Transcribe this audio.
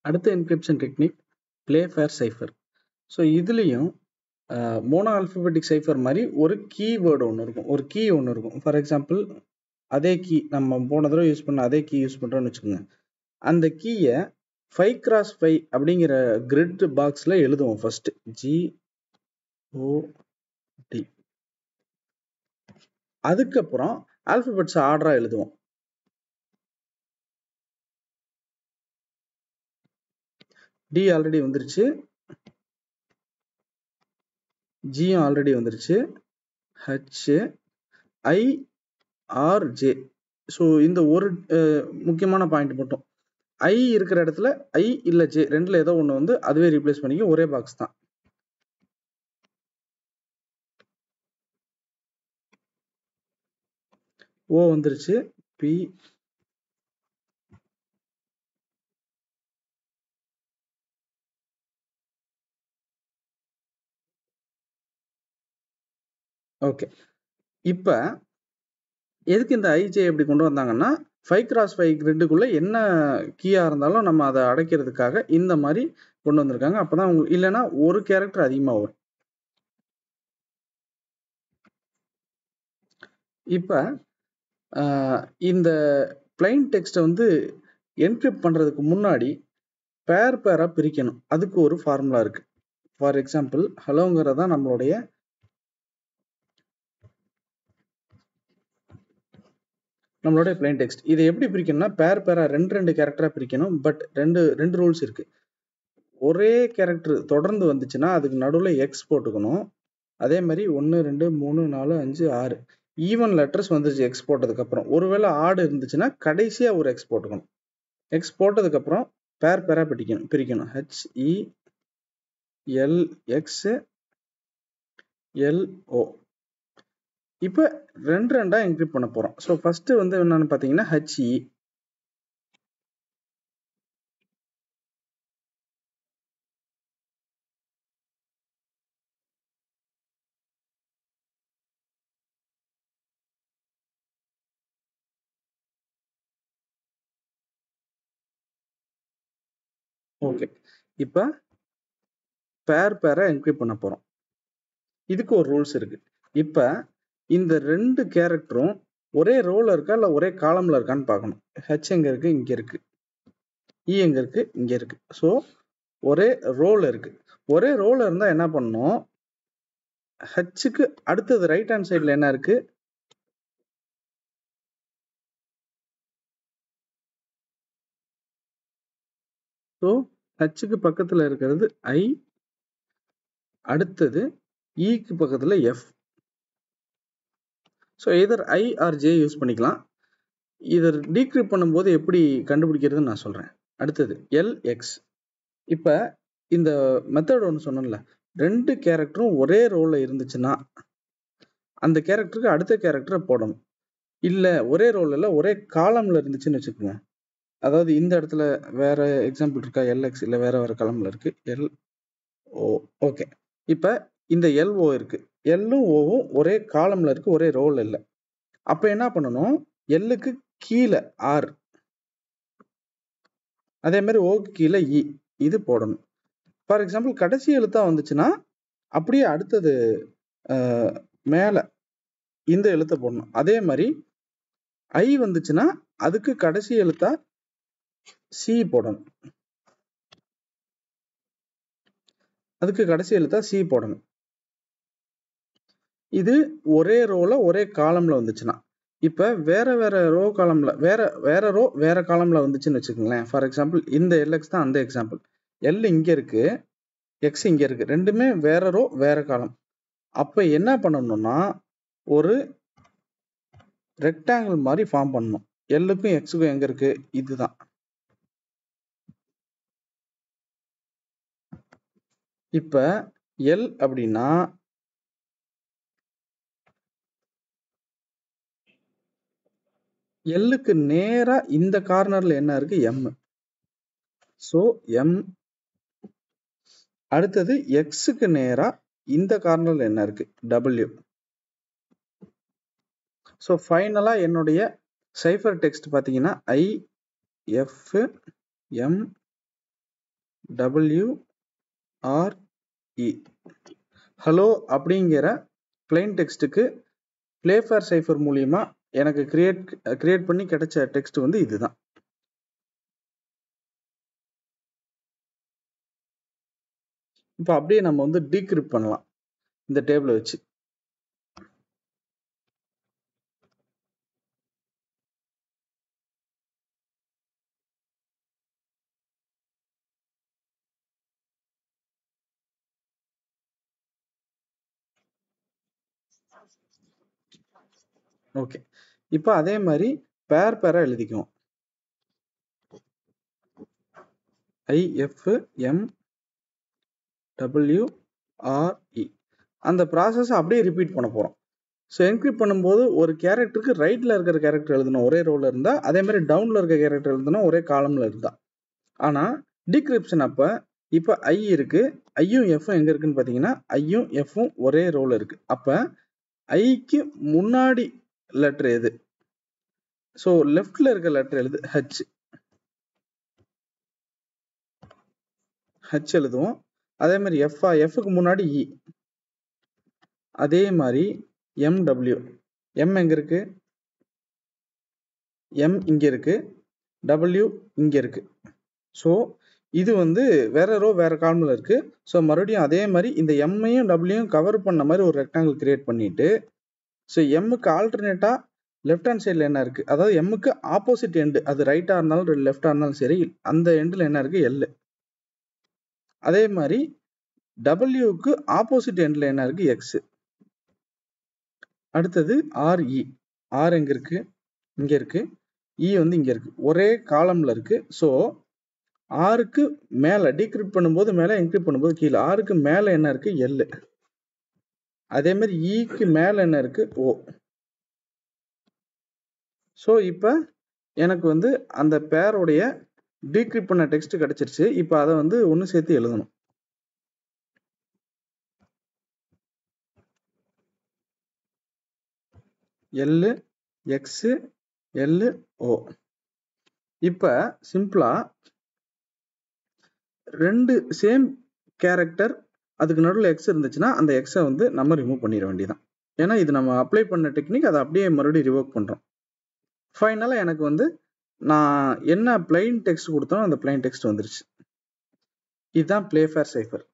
அடுத்த encryption technique பிளேஃபேர் cipher. So இதுலேயும் mono alphabetic cipher மாதிரி ஒரு கீவேர்டு ஒன்று இருக்கும், ஒரு கீ ஒன்று இருக்கும். ஃபார் எக்ஸாம்பிள் அதே கீ நம்ம போன தடவை யூஸ் பண்ண அதே கீ யூஸ் பண்ணுறோன்னு வச்சுக்கோங்க. அந்த கீயை 5x5 அப்படிங்கிற கிரிட் பாக்ஸில் எழுதுவோம் ஃபர்ஸ்ட். GOD. அதுக்கப்புறம் ஆல்ஃபபெட்ஸ் ஆர்டராக எழுதுவோம். D ஆல்ரெடி வந்துருச்சு, Gயும் ஆல்ரெடி வந்துருச்சு, H, I, R, J. So இந்த ஒரு முக்கியமான பாயிண்ட் மட்டும், I இருக்கிற இடத்துல I இல்லை J ரெண்டில் ஏதோ ஒன்று வந்து அதுவே ரீப்ளேஸ் பண்ணிக்க, ஒரே பாக்ஸ் தான். O வந்துருச்சு, P, ஓகே. இப்போ எதுக்கு இந்த IJ எப்படி கொண்டு வந்தாங்கன்னா 5x5 கிரிட்டுக்குள்ளே என்ன கீயாக இருந்தாலும் நம்ம அதை அடைக்கிறதுக்காக இந்த மாதிரி கொண்டு வந்திருக்காங்க. அப்போ தான் உங்களுக்கு, இல்லைன்னா ஒரு கேரக்டர் அதிகமாக வரும். இப்போ இந்த பிளைன் டெக்ஸ்ட்டை வந்து என்கிரிப்ட் பண்ணுறதுக்கு முன்னாடி பேராக பிரிக்கணும். அதுக்கு ஒரு ஃபார்முலா இருக்குது. ஃபார் எக்ஸாம்பிள் ஹலோங்கிறது தான் நம்மளுடைய பிளைன் டெக்ஸ்ட். இதை எப்படி பிரிக்கணும்னா பேரா ரெண்டு கேரக்டராக பிரிக்கணும். பட் ரெண்டு ரூல்ஸ் இருக்குது. ஒரே கேரக்டர் தொடர்ந்து வந்துச்சுன்னா அதுக்கு நடுவில் எக்ஸ் போட்டுக்கணும். அதே மாதிரி 1 2 3 4 5 6 ஈவன் லெட்டர்ஸ் வந்துருச்சு எக்ஸ் போட்டதுக்கப்புறம். ஒருவேளை ஆடு இருந்துச்சுன்னா கடைசியாக ஒரு எக்ஸ் போட்டுக்கணும். எக்ஸ் போட்டதுக்கப்புறம் பேரா பிரிக்கணும். HELXLO. இப்போ ரெண்டா என்கிரிப்ட் பண்ண போகிறோம். ஸோ ஃபஸ்ட்டு வந்து என்னன்னு பார்த்தீங்கன்னா HE. ஓகே, இப்போ பேரா என்கிரிப்ட் பண்ண போகிறோம். இதுக்கு ஒரு ரூல்ஸ் இருக்குது. இப்போ இந்த ரெண்டு கேரக்டரும் ஒரே ரோவில் இருக்கா இல்லை ஒரே காலமில் இருக்கான்னு பார்க்கணும். ஹெச் எங்கே இருக்குது? இங்கே இருக்குது. இ எங்கே இருக்குது? இங்கே இருக்குது. ஸோ ஒரே ரோவில் இருக்குது. ஒரே ரோவில் இருந்தால் என்ன பண்ணணும், ஹெச்சுக்கு அடுத்தது ரைட் ஹேண்ட் சைடில் என்ன இருக்குது? ஸோ ஹெச்சுக்கு பக்கத்தில் இருக்கிறது ஐ, அடுத்தது இக்கு பக்கத்தில் F. So either I R J use பண்ணிக்கலாம். இதை டீக்ரிப்ட் பண்ணும்போது எப்படி கண்டுபிடிக்கிறதுன்னு நான் சொல்கிறேன். அடுத்தது LX. இப்போ இந்த மெத்தட் ஒன்று சொன்னேன்ல, ரெண்டு கேரக்டரும் ஒரே ரோலில் இருந்துச்சுன்னா அந்த கேரக்டருக்கு அடுத்த கேரக்டரை போடணும். இல்லை ஒரே ரோல் இல்லை ஒரே காலமில் இருந்துச்சுன்னு வச்சுக்கோங்க. அதாவது இந்த இடத்துல வேற எக்ஸாம்பிள் இருக்கா? LX இல்லை வேற காலமில் இருக்கு. LO. ஓகே, இப்போ இந்த LO இருக்கு. Lலும் ஓவும் ஒரே காலமில் இருக்கு, ஒரே ரோல் இல்லை. அப்போ என்ன பண்ணணும், Lக்கு கீழே R, அதே மாதிரி ஓக்கு கீழே இ, இது போடணும். ஃபார் எக்ஸாம்பிள் கடைசி எழுத்தா வந்துச்சுன்னா அப்படியே அடுத்தது மேலே இந்த எழுத்தை போடணும். அதே மாதிரி ஐ வந்துச்சுன்னா அதுக்கு கடைசி எழுத்தா சி போடணும். இது ஒரே ரோல ஒரே காலம்ல வந்துச்சுன்னா. இப்போ வேற ரோ காலம்ல வேற காலம்ல வந்துச்சுன்னு வச்சுக்கோங்களேன். ஃபார் எக்ஸாம்பிள் இந்த LX தான் அந்த எக்ஸாம்பிள். L இங்க இருக்கு, X இங்க இருக்கு, ரெண்டுமே வேற ரோ வேற காலம். அப்ப என்ன பண்ணணும்னா ஒரு ரெக்டாங்கிள் மாதிரி ஃபார்ம் பண்ணணும். Lக்கும் Xக்கும் எங்க இருக்கு? இதுதான். இப்ப L அப்படின்னா Lக்கு நேரா இந்த கார்னர்ல என்ன இருக்கு? M. So M. அடுத்தது Xக்கு நேரா இந்த கார்னர்ல என்ன இருக்கு? W. ஸோ ஃபைனலா என்னுடைய சைஃபர் டெக்ஸ்ட் பார்த்தீங்கன்னா IFM WRE. ஹலோ அப்படிங்கிற plain டெக்ஸ்ட்டுக்கு பிளேஃபேர் சைஃபர் மூலியமா எனக்கு கிரியேட் பண்ணி கிடைச்ச டெக்ஸ்ட் வந்து இதுதான். இப்போ அப்படியே நம்ம வந்து டீக்ரிப்ட் பண்ணலாம் இந்த டேபிளை வச்சு. ஓகே, இப்போ அதே மாதிரி பேரா எழுதிக்குவோம். IFMWRE. அந்த ப்ராசஸ் அப்படியே ரிப்பீட் பண்ண போறோம். ஸோ என்கிரிப்ட் பண்ணும்போது ஒரு கேரக்டருக்கு ரைட்ல இருக்கிற கேரக்டர் எழுதணும் ஒரே ரோல இருந்தா, அதே மாதிரி டவுன்ல இருக்க கேரக்டர் எழுதணும் ஒரே காலம்ல இருந்தா. ஆனா டிகிரிப்ஷன் அப்ப இப்ப ஐ இருக்கு, ஐயும் எஃப்பும் எங்க இருக்குன்னு பாத்தீங்கன்னா ஐயும் எஃப்பும் ஒரே ரோல இருக்கு. அப்ப ஐக்கு முன்னாடி லெட்டர் எது? ஸோ லெஃப்ட்ல இருக்க லெட்டர் எழுது ஹச். ஹச் எழுதுவோம். அதே மாதிரி எஃப்க்கு முன்னாடி இ. அதே மாதிரி எம்டபிள்யூ. எம் எங்க இருக்கு? எம் இங்க இருக்கு, டபிள்யூ இங்க இருக்கு. ஸோ இது வந்து வேற ரோ வேற காலம்ல இருக்கு. ஸோ மறுபடியும் அதே மாதிரி இந்த எம்மையும் டபிள்யூயும் கவர் பண்ண மாதிரி ஒரு ரெக்டாங்கிள் கிரியேட் பண்ணிட்டு, ஸோ எம்முக்கு ஆல்டர்னேட்டா லெஃப்ட் ஹேண்ட் சைடில் என்ன இருக்கு, அதாவது எம்முக்கு ஆப்போசிட் எண்டு, அது ரைட்டா இருந்தாலும் லெஃப்டா இருந்தாலும் சரி, அந்த எண்டில் என்ன இருக்கு? எல். அதே மாதிரி டபிள்யூக்கு ஆப்போசிட் எண்டில் என்ன இருக்கு? எக்ஸ். அடுத்தது ஆர்இ. ஆர் எங்க இருக்கு? இங்க இருக்கு. இ வந்து இங்க இருக்கு, ஒரே காலம்ல இருக்கு. ஸோ ஆருக்கு மேல டீக்ரிப்ட் பண்ணும்போது மேல, என்கிரிப்ட் பண்ணும்போது கீழே. ஆருக்கு மேல என்ன இருக்கு? எல். அதே மாதிரி இக்கு மேல என்ன இருக்கு? ஓ. ஸோ இப்போ எனக்கு வந்து அந்த பேருடைய டீக்ரிப்ட் பண்ண டெக்ஸ்ட் கிடைச்சிருச்சு. இப்போ அதை வந்து ஒன்று சேர்த்து எழுதணும். L X L O. இப்போ சிம்பிளா ரெண்டு சேம் கேரக்டர் அதுக்கு நடுவில் எக்ஸ் இருந்துச்சுன்னா அந்த எக்ஸை வந்து நம்ம ரிமூவ் பண்ணிட வேண்டியதான். ஏன்னா இது நம்ம அப்ளை பண்ண டெக்னிக், அதை அப்படியே மறுபடியும் ரிவோக் பண்ணுறோம். ஃபைனலாக எனக்கு வந்து நான் என்ன பிளைன் டெக்ஸ்ட் கொடுத்தோம் அந்த பிளைன் டெக்ஸ்ட் வந்துருச்சு. இதுதான் பிளேஃபேர் சைஃபர்.